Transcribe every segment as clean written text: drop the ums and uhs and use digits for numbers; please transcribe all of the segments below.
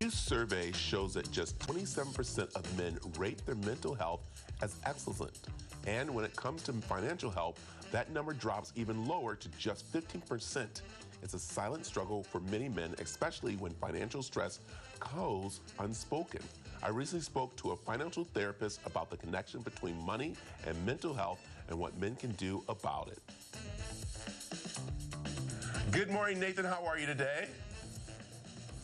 new survey shows that just 27% of men rate their mental health as excellent. And when it comes to financial health, that number drops even lower to just 15%. It's a silent struggle for many men, especially when financial stress goes unspoken. I recently spoke to a financial therapist about the connection between money and mental health and what men can do about it. Good morning, Nathan. How are you today?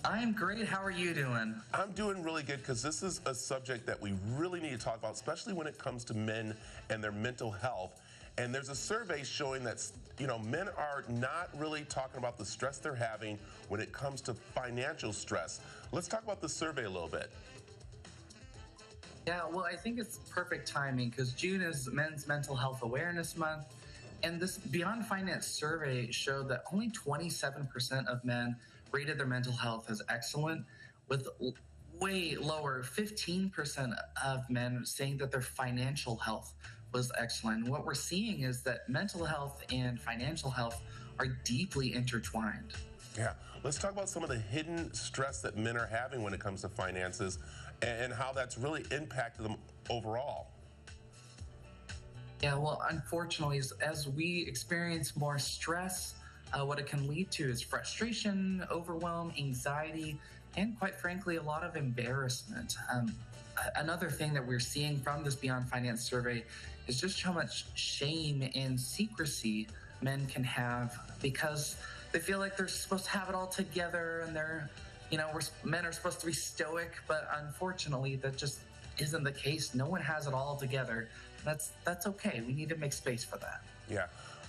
I'm great. How are you doing? I'm doing really good because this is a subject that we really need to talk about, especially when it comes to men and their mental health. And there's a survey showing that, men are not really talking about the stress they're having when it comes to financial stress. Let's talk about the survey a little bit. Yeah, well, I think it's perfect timing because June is Men's Mental Health Awareness Month. And this Beyond Finance survey showed that only 27% of men rated their mental health as excellent, with way lower 15% of men saying that their financial health was excellent. And what we're seeing is that mental health and financial health are deeply intertwined. Yeah, let's talk about some of the hidden stress that men are having when it comes to finances and how that's really impacted them overall. Yeah, well, unfortunately, as we experience more stress, what it can lead to is frustration, overwhelm, anxiety, and quite frankly, a lot of embarrassment. Another thing that we're seeing from this Beyond Finance survey is just how much shame and secrecy men can have because they feel like they're supposed to have it all together and men are supposed to be stoic, but unfortunately, that just isn't the case. No one has it all together. That's okay. We need to make space for that. Yeah,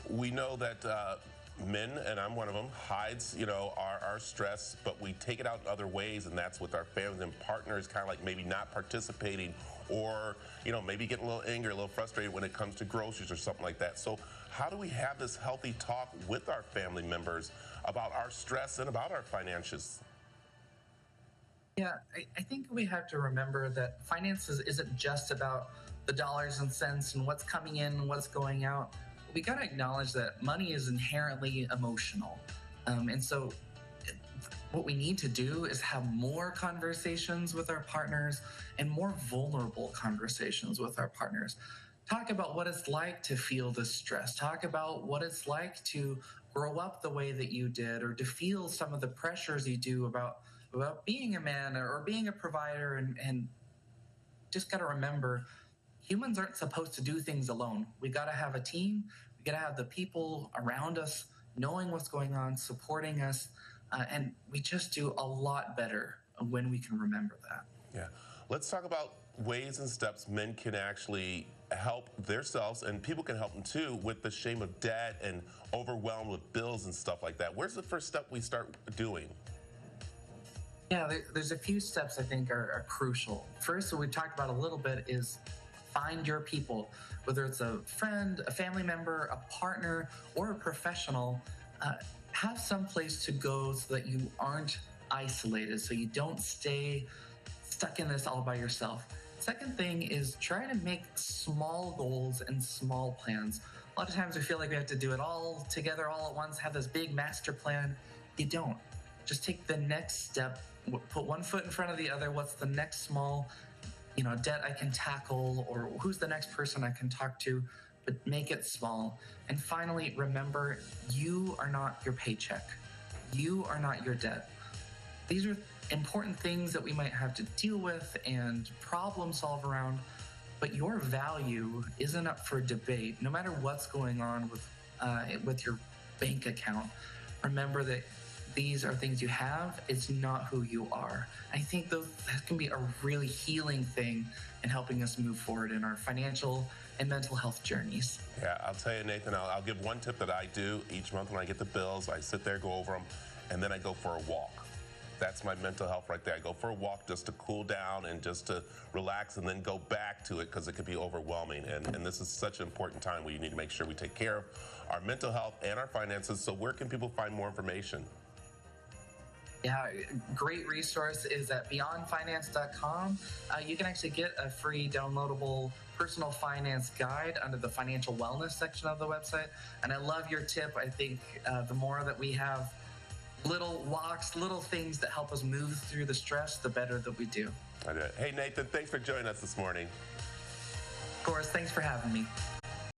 we know that men, and I'm one of them, hides, our stress, but we take it out in other ways, and that's with our families and partners, kind of like maybe not participating or, maybe getting a little angry, a little frustrated when it comes to groceries or something like that. So how do we have this healthy talk with our family members about our stress and about our finances? Yeah, I think we have to remember that finances isn't just about the dollars and cents and what's coming in and what's going out. We got to acknowledge that money is inherently emotional. And so what we need to do is have more conversations with our partners and more vulnerable conversations with our partners. Talk about what it's like to feel the stress. Talk about what it's like to grow up the way that you did or to feel some of the pressures you do about being a man or being a provider. And just got to remember, humans aren't supposed to do things alone. We got to have a team. We got to have the people around us knowing what's going on, supporting us, and we just do a lot better when we can remember that. Yeah. Let's talk about ways and steps men can actually help themselves, and people can help them too, with the shame of debt and overwhelmed with bills and stuff like that. Where's the first step we start doing? Yeah, there's a few steps I think are crucial. First, what we talked about a little bit is find your people, whether it's a friend, a family member, a partner, or a professional. Have some place to go so that you aren't isolated, so you don't stay stuck in this all by yourself. Second thing is try to make small goals and small plans. A lot of times we feel like we have to do it all together all at once, have this big master plan. You don't. Just take the next step, put one foot in front of the other. What's the next small debt I can tackle, or who's the next person I can talk to, but make it small. And finally, remember, you are not your paycheck. You are not your debt. These are important things that we might have to deal with and problem solve around, but your value isn't up for debate, no matter what's going on with your bank account. Remember that these are things you have. It's not who you are. I think that can be a really healing thing in helping us move forward in our financial and mental health journeys. Yeah, I'll tell you, Nathan, I'll give one tip that I do each month when I get the bills. I sit there, go over them, and then I go for a walk. That's my mental health right there. I go for a walk just to cool down and just to relax and then go back to it because it could be overwhelming. And this is such an important time where you need to make sure we take care of our mental health and our finances. So where can people find more information? Yeah, great resource is at beyondfinance.com. You can actually get a free downloadable personal finance guide under the financial wellness section of the website. And I love your tip. I think the more that we have little walks, little things that help us move through the stress, the better that we do. I know. Hey, Nathan, thanks for joining us this morning. Of course, thanks for having me.